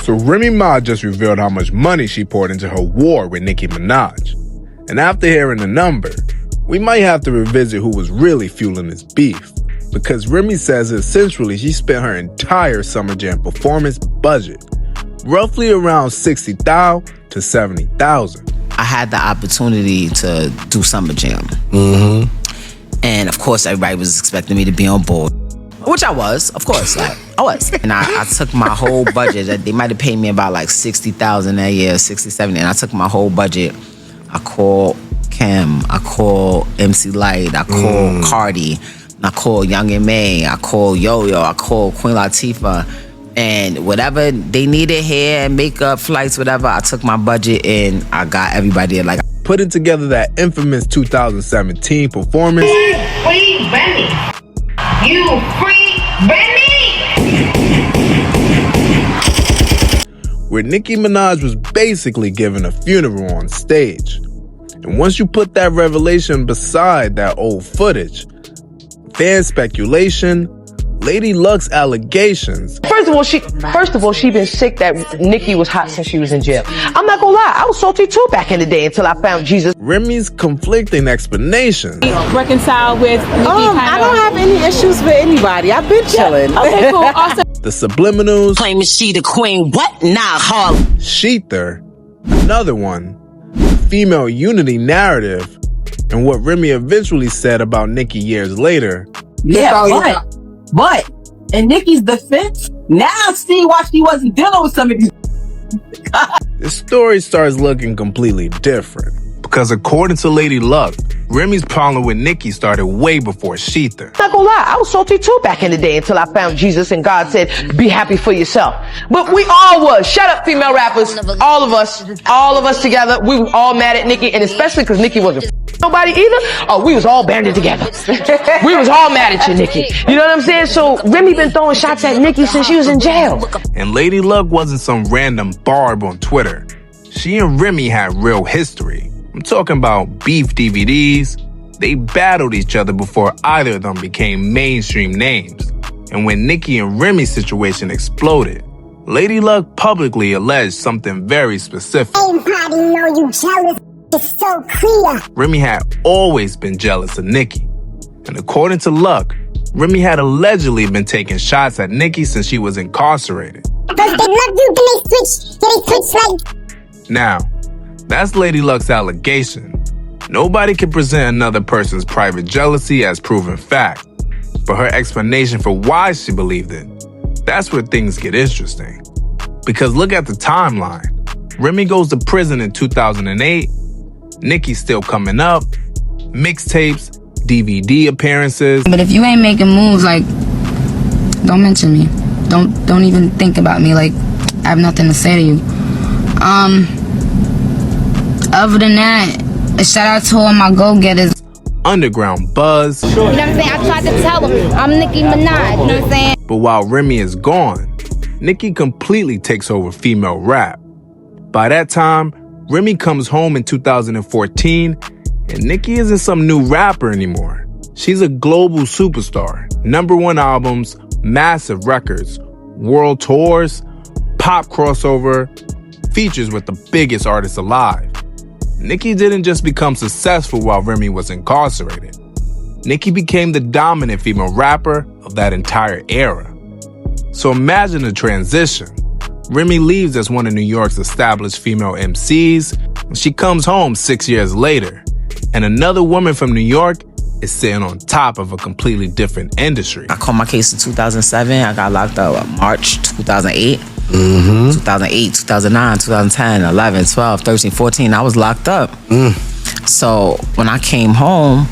So Remy Ma just revealed how much money she poured into her war with Nicki Minaj. And after hearing the number, we might have to revisit who was really fueling this beef. Because Remy says essentially she spent her entire Summer Jam performance budget, roughly around $60,000 to $70,000. I had the opportunity to do Summer Jam. And of course, everybody was expecting me to be on board. Which I was, of course, like, I was. And I took my whole budget. They might have paid me about like $60,000 that year, 60, 70. And I took my whole budget. I called Kim, I called MC Light, I called Cardi, I called Young and May, I called Yo-Yo, I called Queen Latifah. And whatever they needed, hair, makeup, flights, whatever, I took my budget and I got everybody like putting together that infamous 2017 performance. Free Remy. You free Remy. Where Nicki Minaj was basically giving a funeral on stage. And once you put that revelation beside that old footage, fan speculation, Lady Luck's allegations. First of all, she been sick that Nicki was hot since she was in jail. I'm not gonna lie, I was salty too back in the day until I found Jesus. Remy's conflicting explanations. Reconcile with Nicki I don't have any issues with anybody. I've been chilling. Yeah. Okay, cool. Also, the subliminals. claiming she the queen. What? Nah, Harlem. Shether, another one. Female unity narrative, and what Remy eventually said about Nicki years later. Yeah, but in Nicki's defense, now I see why she wasn't dealing with some of these. This story starts looking completely different. Because according to Lady Luck, Remy's problem with Nicki started way before Shether. I'm not gonna lie, I was salty too back in the day until I found Jesus and God said, be happy for yourself. But we all was. Shut up, female rappers. All of us together. We were all mad at Nicki, and especially because Nicki wasn't nobody either. Oh, we was all banded together. We was all mad at you, Nicki. You know what I'm saying? So Remy been throwing shots at Nicki since she was in jail. And Lady Luck wasn't some random barb on Twitter. She and Remy had real history. I'm talking about beef DVDs. They battled each other before either of them became mainstream names. And when Nicki and Remy's situation exploded, Lady Luck publicly alleged something very specific. Everybody know you jealous. It's so clear. Remy had always been jealous of Nicki. And according to Luck, Remy had allegedly been taking shots at Nicki since she was incarcerated. Because they love you, then they switch like... Now, that's Lady Luck's allegation. Nobody can present another person's private jealousy as proven fact. But her explanation for why she believed it, that's where things get interesting. Because look at the timeline. Remy goes to prison in 2008. Nicki's still coming up. Mixtapes, DVD appearances. But if you ain't making moves, like, don't mention me. Don't even think about me. Like, I have nothing to say to you. Other than that, a shout out to all my go-getters. Underground buzz. You know what I'm saying? I tried to tell him, I'm Nicki Minaj, you know what I'm saying? But while Remy is gone, Nicki completely takes over female rap. By that time, Remy comes home in 2014, and Nicki isn't some new rapper anymore. She's a global superstar. #1 albums, massive records, world tours, pop crossover, features with the biggest artists alive. Nicki didn't just become successful while Remy was incarcerated. Nicki became the dominant female rapper of that entire era. So imagine the transition. Remy leaves as one of New York's established female MCs, and she comes home 6 years later. And another woman from New York is sitting on top of a completely different industry. I caught my case in 2007. I got locked up March 2008. 2008, 2009, 2010, 11, 12, 13, 14, I was locked up. So when I came home,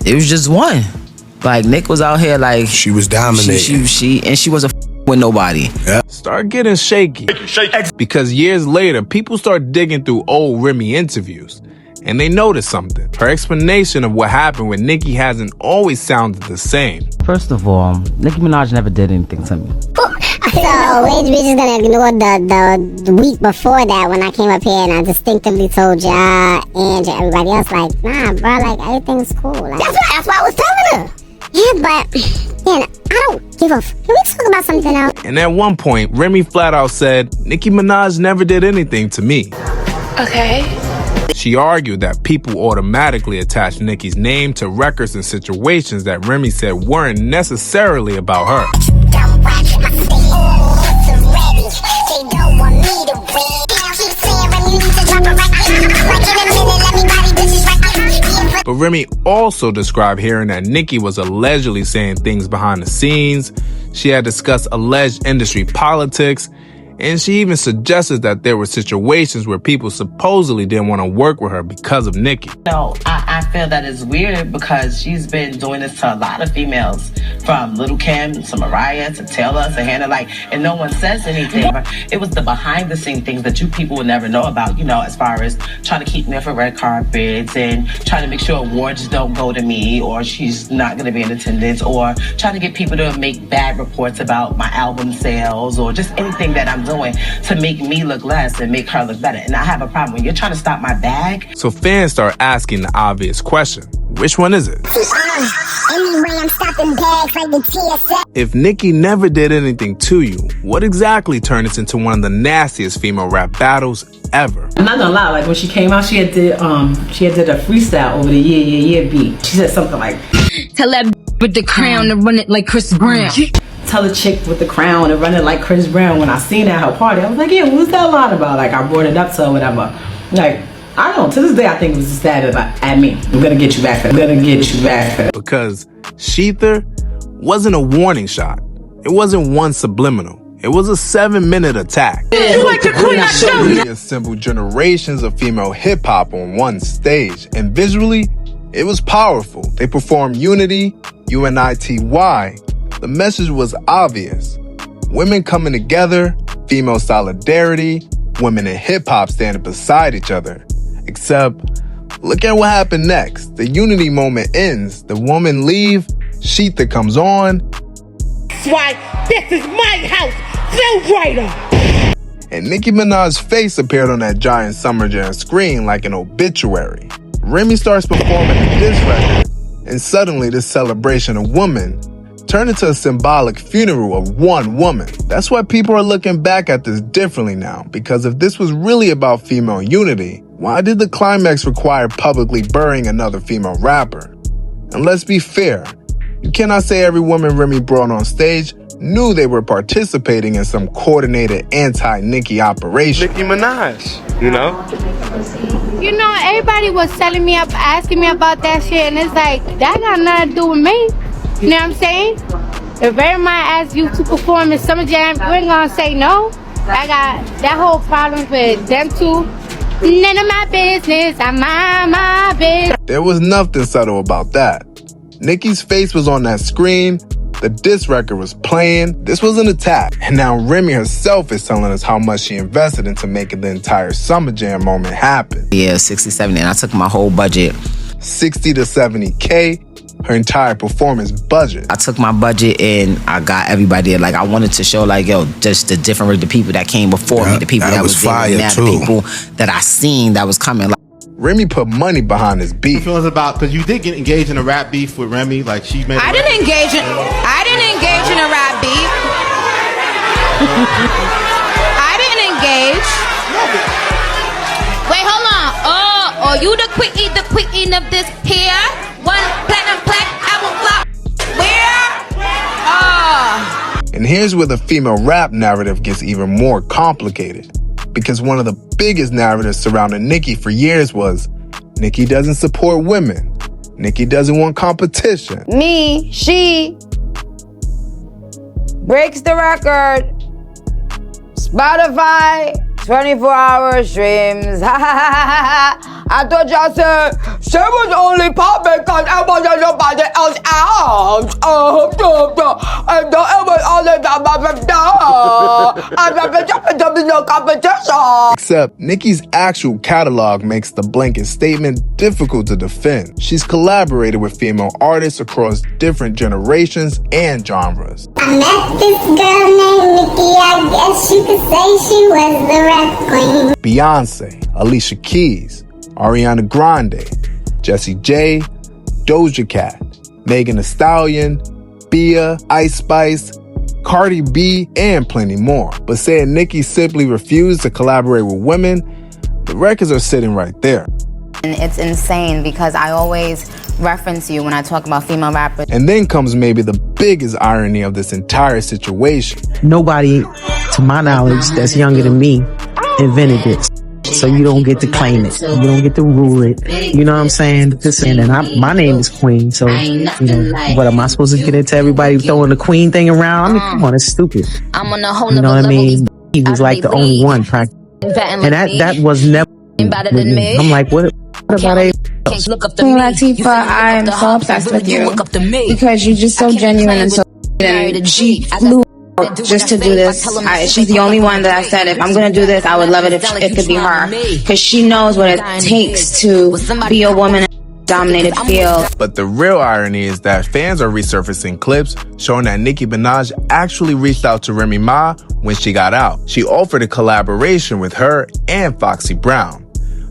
it was just one. Like, Nick was out here like... She was dominating. She wasn't with nobody. Yeah. Start getting shaky. Because years later, people start digging through old Remy interviews. And they notice something. Her explanation of what happened with Nicki hasn't always sounded the same. First of all, Nicki Minaj never did anything to me. So we're just gonna ignore the week before that when I came up here and I distinctively told y'all and everybody else, like, nah, bro, like, everything's cool. Like, that's why I was telling her. Yeah, but man, I don't give a f. Can we talk about something else? And at one point, Remy flat out said, Nicki Minaj never did anything to me. Okay. She argued that people automatically attach Nicki's name to records and situations that Remy said weren't necessarily about her. But Remy also described hearing that Nicki was allegedly saying things behind the scenes. She had discussed alleged industry politics, and she even suggested that there were situations where people supposedly didn't want to work with her because of Nicki. No, I feel that it's weird because she's been doing this to a lot of females, from Little Kim to Mariah to Taylor to Hannah, and no one says anything. It was the behind the scenes things that you people would never know about, as far as trying to keep me off of red carpets and trying to make sure awards don't go to me, or she's not going to be in attendance, or trying to get people to make bad reports about my album sales, or just anything that I'm doing to make me look less and make her look better. And I have a problem when you're trying to stop my bag. So fans start asking the obvious question, which one is it? Anyway, I'm stopping bags like the TSA. If Nicki never did anything to you, what exactly turned this into one of the nastiest female rap battles ever? I'm not gonna lie, when she came out, she had did a freestyle over the yeah beat. She said something like, Tell that with the crown to run it like Chris Brown. Tell the chick with the crown to run it like Chris Brown. When I seen at her party, I was like, yeah, what was that line about? I brought it up to her, whatever. I don't know, to this day I think it was a stab at me. I'm gonna get you back for that. Because Shether wasn't a warning shot. It wasn't one subliminal. It was a 7-minute attack. You like to quit that show? It assembled generations of female hip-hop on one stage. And visually, it was powerful. They performed Unity, UNITY. The message was obvious. Women coming together, female solidarity, women in hip-hop standing beside each other. Except, look at what happened next. The unity moment ends. The woman leave. Shether comes on. That's why this is my house, Phil Writer. And Nicki Minaj's face appeared on that giant Summer Jam screen like an obituary. Remy starts performing a diss record, and suddenly this celebration of women turned into a symbolic funeral of one woman. That's why people are looking back at this differently now, because if this was really about female unity, why did the climax require publicly burying another female rapper? And let's be fair, you cannot say every woman Remy brought on stage knew they were participating in some coordinated anti-Nicki operation. Nicki Minaj, Everybody was telling me up, asking me about that shit, and it's like, that got nothing to do with me. You know what I'm saying? If Remy Ma asks you to perform in Summer Jam, you ain't gonna say no. I got that whole problem with them two. None of my business, I mind my business. There was nothing subtle about that. Nicki's face was on that screen. The diss record was playing. This was an attack. And now Remy herself is telling us how much she invested into making the entire Summer Jam moment happen. Yeah, 60, 70, and I took my whole budget. 60 to 70K, her entire performance budget. I took my budget and I got everybody there. I wanted to show just the different the people that came before me, the people that was fire there, the people that I seen that was coming. Remy put money behind this beef. Feelings about, because you did get engaged in a rap beef with Remy, she made. I didn't engage in a rap beef. I didn't engage. Wait, hold on. Oh, you the queen of this here? One platinum plaque album flop. Where? And here's where the female rap narrative gets even more complicated. Because one of the biggest narratives surrounding Nicki for years was, Nicki doesn't support women. Nicki doesn't want competition. She breaks the record. Spotify, 24-hour streams. I thought y'all said she was only popping because it wasn't nobody else out. And it was only no competition. Except Nicki's actual catalog makes the blanket statement difficult to defend. She's collaborated with female artists across different generations and genres. I met this girl named Nicki, I guess you could say she was the rap queen. Beyonce, Alicia Keys, Ariana Grande, Jessie J, Doja Cat, Megan Thee Stallion, Bia, Ice Spice, Cardi B, and plenty more. But saying Nicki simply refused to collaborate with women, the records are sitting right there. And it's insane because I always reference you when I talk about female rappers. And then comes maybe the biggest irony of this entire situation. Nobody, to my knowledge, that's younger than me invented this. So you don't get to claim it. You don't get to rule it. You know what I'm saying? And my name is Queen. So, you know, what am I supposed to get into everybody throwing the Queen thing around? I mean, come on, it's stupid. I'm on a whole you know what I mean? He was like the only one practicing. And that was never better than me. I'm like, what about it? Queen Latifah, I'm so obsessed with you because you're just so genuine and so. And she flew just to do this. She's the only one that I said, if I'm gonna do this, I would love it if it could be her, because she knows what it takes to be a woman in a dominated field. But the real irony is that fans are resurfacing clips showing that Nicki Minaj actually reached out to Remy Ma when she got out. She offered a collaboration with her and Foxy Brown.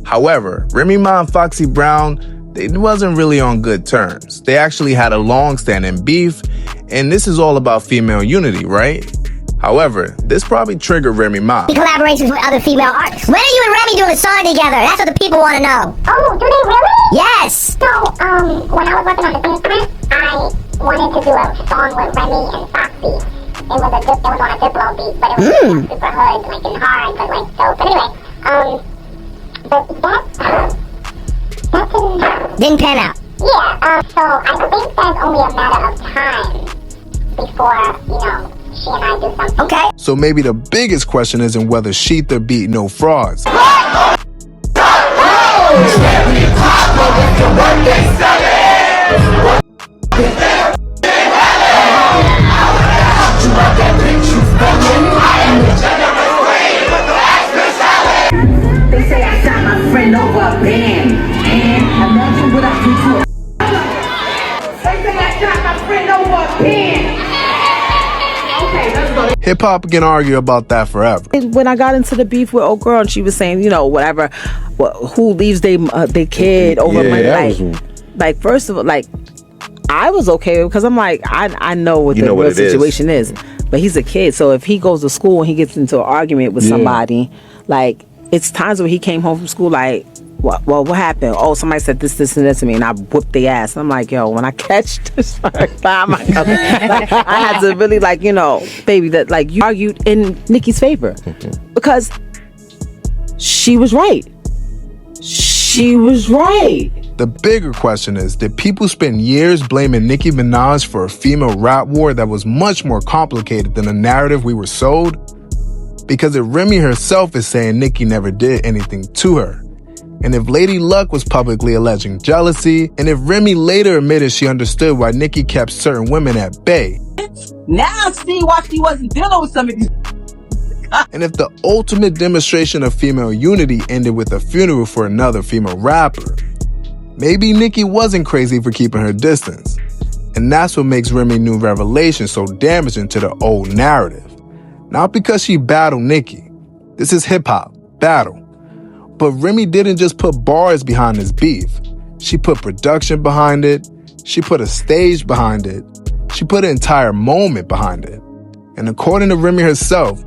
However, Remy Ma and Foxy Brown, they wasn't really on good terms. They actually had a long-standing beef, and this is all about female unity, right? However, this probably triggered Remy Ma. Collaborations with other female artists. When are you and Remy doing a song together? That's what the people want to know. Oh, do they really? Yes. So, when I was working on the business, I wanted to do a song with Remy and Foxy. It was on a Diplo beat, but it was super hood, like and hard, but like dope. But anyway, but that didn't pan out. Yeah, so I think there's only a matter of time before, you know, she and I do something. Okay. So maybe the biggest question isn't whether Shether beat No Frauds. They say I shot my friend over a band, and imagine what I do to a. They say I shot my friend over a band. Okay, let's go. Hip-hop can argue about that forever. When I got into the beef with old girl and she was saying, you know, whatever, who leaves their kid over money, like first of all, like I was okay because I'm like, I know what the real situation is. But he's a kid, so if he goes to school and he gets into an argument with somebody, like it's times where he came home from school like, what happened? Oh, somebody said this, and this to me, and I whooped their ass. I'm like, yo, when I catch this first time, I had to really, like, you know, baby, that like you argued in Nicki's favor because she was right. She was right. The bigger question is, did people spend years blaming Nicki Minaj for a female rap war that was much more complicated than the narrative we were sold? Because if Remy herself is saying Nicki never did anything to her, and if Lady Luck was publicly alleging jealousy, and if Remy later admitted she understood why Nicki kept certain women at bay, now I see why she wasn't dealing with some of these. and if the ultimate demonstration of female unity ended with a funeral for another female rapper, maybe Nicki wasn't crazy for keeping her distance. And that's what makes Remy's new revelation so damaging to the old narrative. Not because she battled Nicki. This is hip-hop, battle. But Remy didn't just put bars behind this beef. She put production behind it. She put a stage behind it. She put an entire moment behind it. And according to Remy herself,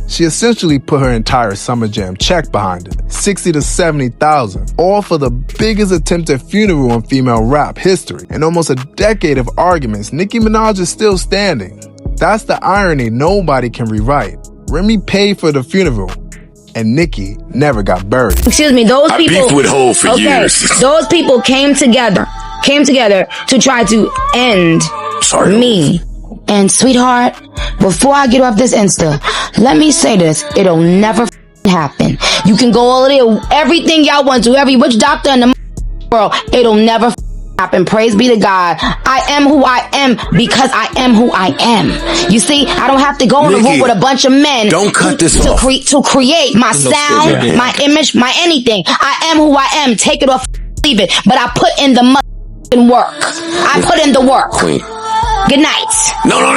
she essentially put her entire Summer Jam check behind it. 60 to 70,000, all for the biggest attempted funeral in female rap history. In almost a decade of arguments, Nicki Minaj is still standing. That's the irony nobody can rewrite. Remy paid for the funeral, and Nicki never got buried. Excuse me, those people. I beefed with Hov for years. Those people came together to try to end me. And sweetheart, before I get off this Insta, let me say this: it'll never happen. You can go all there, everything y'all want to, every witch doctor in the world. It'll never happen. Praise be to God. I am who I am because I am who I am. You see, I don't have to go in a room with a bunch of men. Don't cut this off. To create my sound, my image, my anything. I am who I am. Take it off, leave it. But I put in the work. I put in the work. Queen. Good night. No.